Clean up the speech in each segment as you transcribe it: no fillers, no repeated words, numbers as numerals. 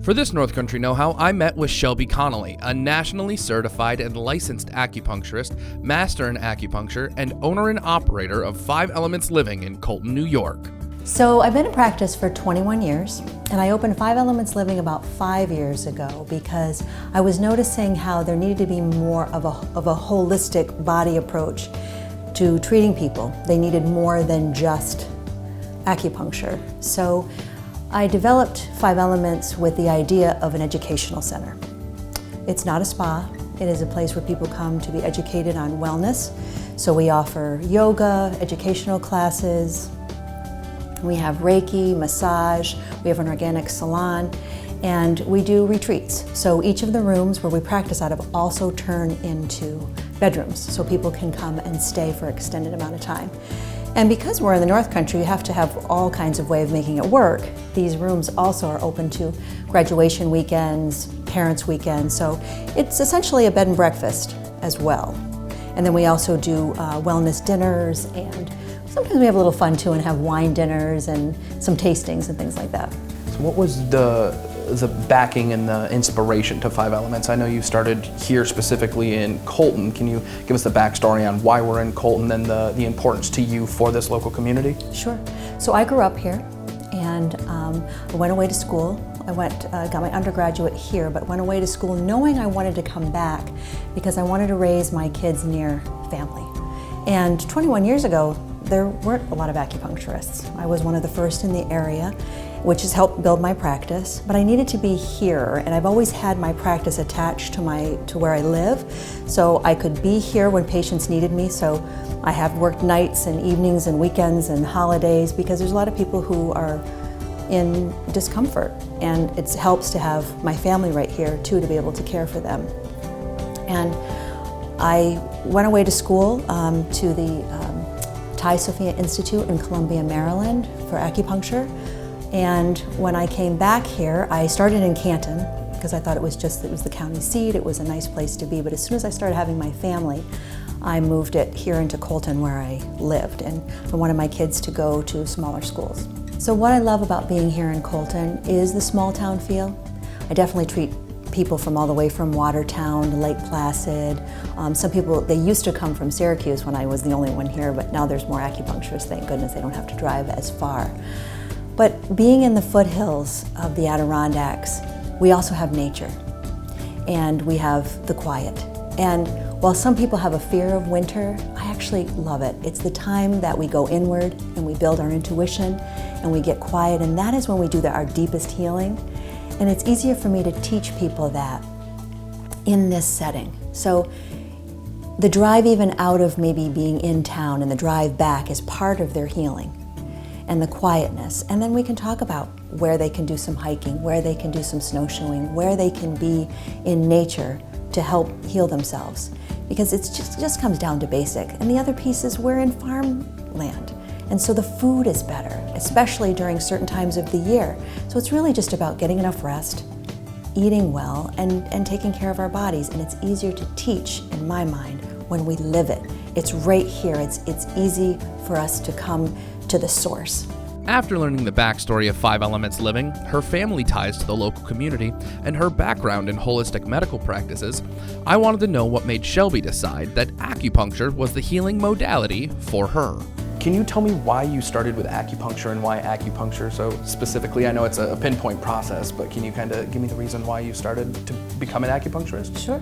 For this North Country Know-How, I met with Shelby Connolly, a nationally certified and licensed acupuncturist, master in acupuncture, and owner and operator of 5 Elements Living in Colton, New York. So I've been in practice for 21 years, and I opened 5 Elements Living about 5 years ago because I was noticing how there needed to be more of a holistic body approach to treating people. They needed more than just acupuncture. So I developed 5 Elements with the idea of an educational center. It's not a spa. It is a place where people come to be educated on wellness. So we offer yoga, educational classes, we have Reiki, massage, we have an organic salon, and we do retreats. So each of the rooms where we practice out of also turn into bedrooms so people can come and stay for an extended amount of time. And because we're in the North Country, you have to have all kinds of way of making it work. These rooms also are open to graduation weekends, parents' weekends, so it's essentially a bed and breakfast as well. And then we also do wellness dinners, and sometimes we have a little fun too and have wine dinners and some tastings and things like that. So what was the backing and the inspiration to 5 Elements? I know you started here specifically in Colton. Can you give us the backstory on why we're in Colton and the importance to you for this local community? Sure. So I grew up here, and I went away to school. I got my undergraduate here, but went away to school knowing I wanted to come back because I wanted to raise my kids near family. And 21 years ago, there weren't a lot of acupuncturists. I was one of the first in the area, which has helped build my practice, but I needed to be here, and I've always had my practice attached to where I live, so I could be here when patients needed me. So I have worked nights and evenings and weekends and holidays because there's a lot of people who are in discomfort, and it helps to have my family right here too to be able to care for them. And I went away to school to the Thai Sophia Institute in Columbia, Maryland for acupuncture. And when I came back here, I started in Canton because I thought it was the county seat, it was a nice place to be. But as soon as I started having my family, I moved it here into Colton where I lived. And I wanted my kids to go to smaller schools. So what I love about being here in Colton is the small town feel. I definitely treat people from all the way from Watertown to Lake Placid. Some people, they used to come from Syracuse when I was the only one here, but now there's more acupuncturists, thank goodness. They don't have to drive as far. But being in the foothills of the Adirondacks, we also have nature, and we have the quiet. And while some people have a fear of winter, I actually love it. It's the time that we go inward and we build our intuition and we get quiet, and that is when we do our deepest healing. And it's easier for me to teach people that in this setting. So the drive even out of maybe being in town and the drive back is part of their healing and the quietness. And then we can talk about where they can do some hiking, where they can do some snowshoeing, where they can be in nature to help heal themselves. Because it just comes down to basic. And the other piece is we're in farmland. And so the food is better, especially during certain times of the year. So it's really just about getting enough rest, eating well, and taking care of our bodies. And it's easier to teach, in my mind, when we live it. It's right here. It's easy for us to come to the source. After learning the backstory of 5 Elements Living, her family ties to the local community, and her background in holistic medical practices, I wanted to know what made Shelby decide that acupuncture was the healing modality for her. Can you tell me why you started with acupuncture and why acupuncture so specifically? I know it's a pinpoint process, but can you kind of give me the reason why you started to become an acupuncturist? Sure.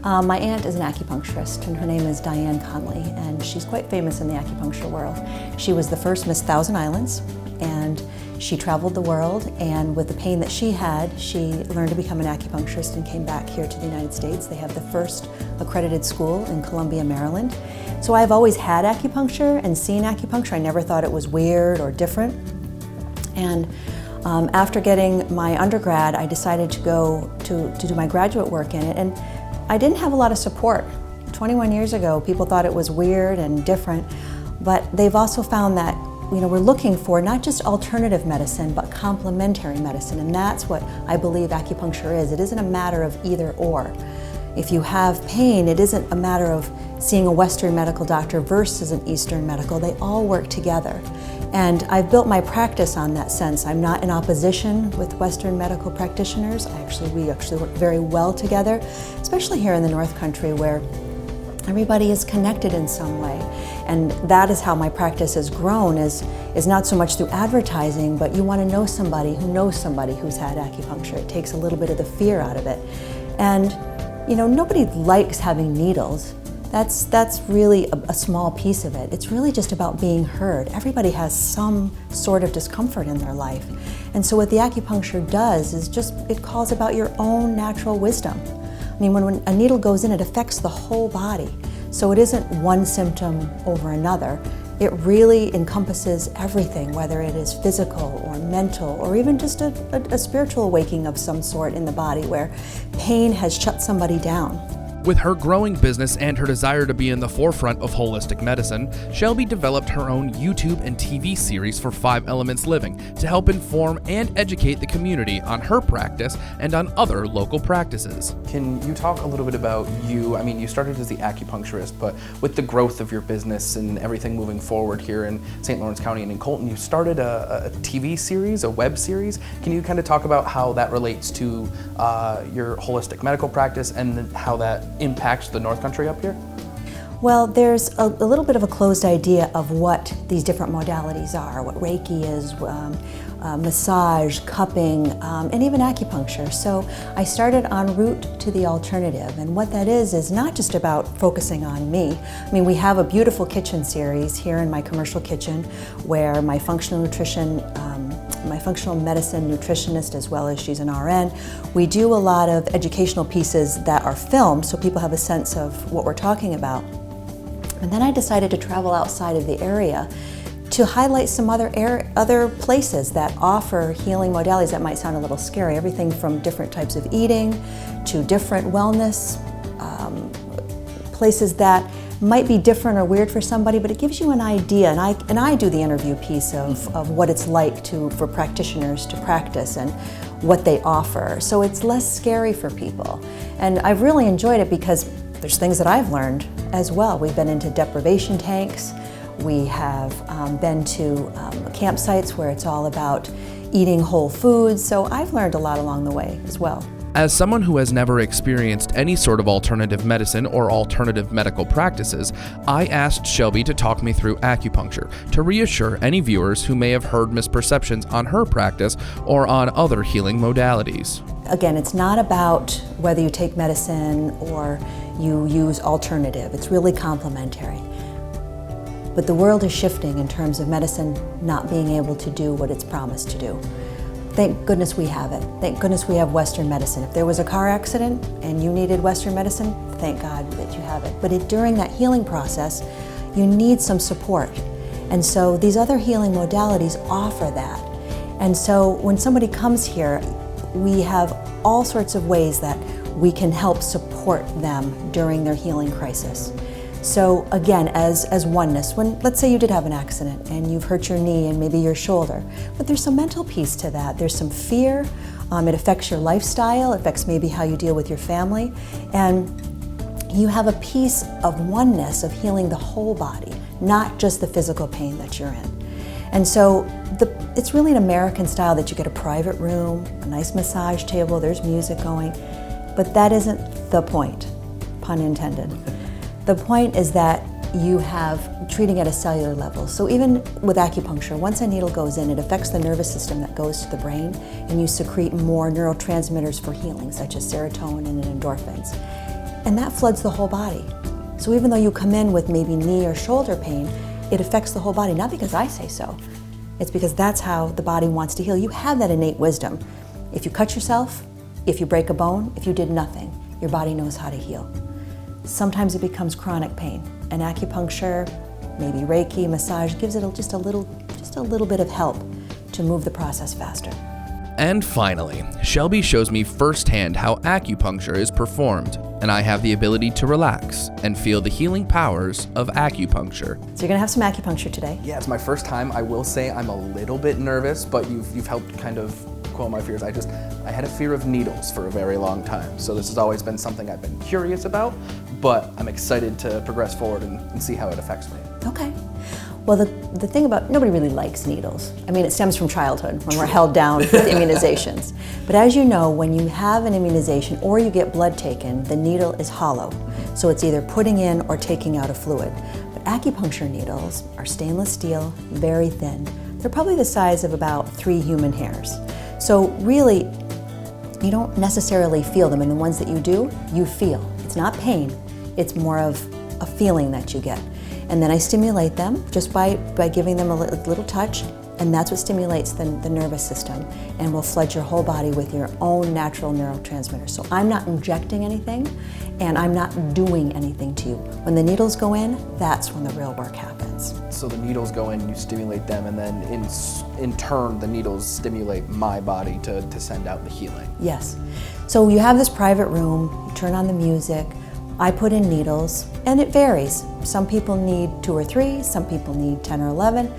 My aunt is an acupuncturist, and her name is Diane Connolly, and she's quite famous in the acupuncture world. She was the first Miss Thousand Islands, and she traveled the world, and with the pain that she had, she learned to become an acupuncturist and came back here to the United States. They have the first accredited school in Columbia, Maryland. So I've always had acupuncture and seen acupuncture. I never thought it was weird or different. And after getting my undergrad, I decided to go to do my graduate work in it, and I didn't have a lot of support. 21 years ago, people thought it was weird and different, but they've also found that we're looking for not just alternative medicine, but complementary medicine, and that's what I believe acupuncture is. It isn't a matter of either or. If you have pain, it isn't a matter of seeing a Western medical doctor versus an Eastern medical. They all work together. And I've built my practice on that sense. I'm not in opposition with Western medical practitioners. We actually work very well together, especially here in the North Country where everybody is connected in some way. And that is how my practice has grown, is not so much through advertising, but you want to know somebody who knows somebody who's had acupuncture. It takes a little bit of the fear out of it. And you know, nobody likes having needles. That's really a small piece of it. It's really just about being heard. Everybody has some sort of discomfort in their life. And so what the acupuncture does is it calls about your own natural wisdom. I mean, when a needle goes in, it affects the whole body. So it isn't one symptom over another. It really encompasses everything, whether it is physical or mental or even just a spiritual awakening of some sort in the body where pain has shut somebody down. With her growing business and her desire to be in the forefront of holistic medicine, Shelby developed her own YouTube and TV series for 5 Elements Living to help inform and educate the community on her practice and on other local practices. Can you talk a little bit about you? I mean, you started as the acupuncturist, but with the growth of your business and everything moving forward here in St. Lawrence County and in Colton, you started a TV series, a web series. Can you kind of talk about how that relates to your holistic medical practice and how that impacts the North Country up here? Well, there's a little bit of a closed idea of what these different modalities are, what Reiki is, massage, cupping, and even acupuncture. So I started en route to the alternative, and what that is not just about focusing on me. I mean, we have a beautiful kitchen series here in my commercial kitchen where my functional medicine nutritionist, as well as she's an RN, we do a lot of educational pieces that are filmed so people have a sense of what we're talking about. And then I decided to travel outside of the area to highlight some other places that offer healing modalities that might sound a little scary. Everything from different types of eating to different wellness, places that might be different or weird for somebody, but it gives you an idea. And I do the interview piece of what it's like for practitioners to practice and what they offer. So it's less scary for people. And I've really enjoyed it because there's things that I've learned as well. We've been into deprivation tanks. We have been to campsites where it's all about eating whole foods. So I've learned a lot along the way as well. As someone who has never experienced any sort of alternative medicine or alternative medical practices, I asked Shelby to talk me through acupuncture to reassure any viewers who may have heard misperceptions on her practice or on other healing modalities. Again, it's not about whether you take medicine or you use alternative. It's really complementary. But the world is shifting in terms of medicine not being able to do what it's promised to do. Thank goodness we have it. Thank goodness we have Western medicine. If there was a car accident and you needed Western medicine, thank God that you have it. But during that healing process, you need some support. And so these other healing modalities offer that. And so when somebody comes here, we have all sorts of ways that we can help support them during their healing crisis. So again, as oneness, when let's say you did have an accident and you've hurt your knee and maybe your shoulder, but there's some mental piece to that. There's some fear. It affects your lifestyle. It affects maybe how you deal with your family. And you have a piece of oneness of healing the whole body, not just the physical pain that you're in. And so it's really an American style that you get a private room, a nice massage table, there's music going, but that isn't the point, pun intended. The point is that you have treating at a cellular level. So even with acupuncture, once a needle goes in, it affects the nervous system that goes to the brain, and you secrete more neurotransmitters for healing, such as serotonin and endorphins. And that floods the whole body. So even though you come in with maybe knee or shoulder pain, it affects the whole body, not because I say so. It's because that's how the body wants to heal. You have that innate wisdom. If you cut yourself, if you break a bone, if you did nothing, your body knows how to heal. Sometimes it becomes chronic pain, and acupuncture, maybe Reiki, massage, gives it just a little bit of help to move the process faster. And finally, Shelby shows me firsthand how acupuncture is performed, and I have the ability to relax and feel the healing powers of acupuncture. So you're gonna have some acupuncture today. Yeah, it's my first time. I will say I'm a little bit nervous, but you've helped kind of quell my fears. I had a fear of needles for a very long time. So this has always been something I've been curious about, but I'm excited to progress forward and see how it affects me. Okay. Well, the thing about, nobody really likes needles. I mean, it stems from childhood when we're held down with immunizations. But as you know, when you have an immunization or you get blood taken, the needle is hollow. So it's either putting in or taking out a fluid. But acupuncture needles are stainless steel, very thin. They're probably the size of about 3 human hairs. So really, you don't necessarily feel them, and the ones that you do, you feel. It's not pain, it's more of a feeling that you get. And then I stimulate them just by giving them a little touch, and that's what stimulates the nervous system and will flood your whole body with your own natural neurotransmitters. So I'm not injecting anything, and I'm not doing anything to you. When the needles go in, that's when the real work happens. So the needles go in, you stimulate them, and then in turn, the needles stimulate my body to send out the healing. Yes. So you have this private room, you turn on the music, I put in needles, and it varies. Some people need 2 or 3, some people need 10 or 11,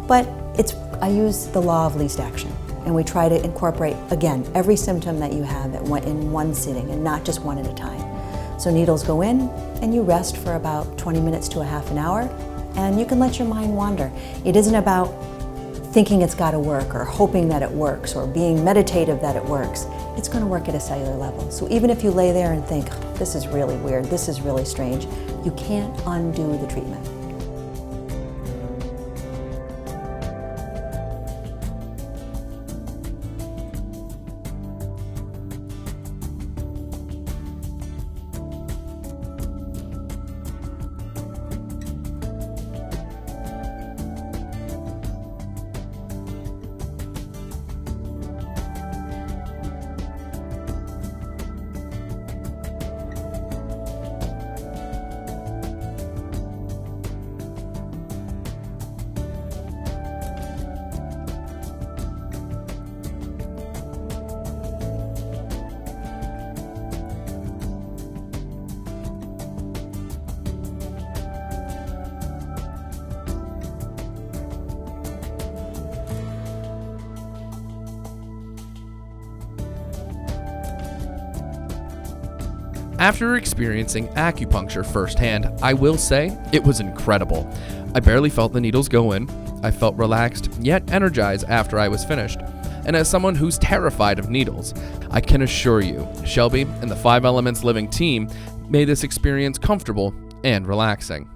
but I use the law of least action, and we try to incorporate, again, every symptom that you have in one sitting and not just one at a time. So needles go in, and you rest for about 20 minutes to a half an hour, and you can let your mind wander. It isn't about thinking it's got to work or hoping that it works or being meditative that it works. It's going to work at a cellular level. So even if you lay there and think, this is really weird, this is really strange, you can't undo the treatment. After experiencing acupuncture firsthand, I will say it was incredible. I barely felt the needles go in. I felt relaxed, yet energized after I was finished. And as someone who's terrified of needles, I can assure you, Shelby and the 5 Elements Living team made this experience comfortable and relaxing.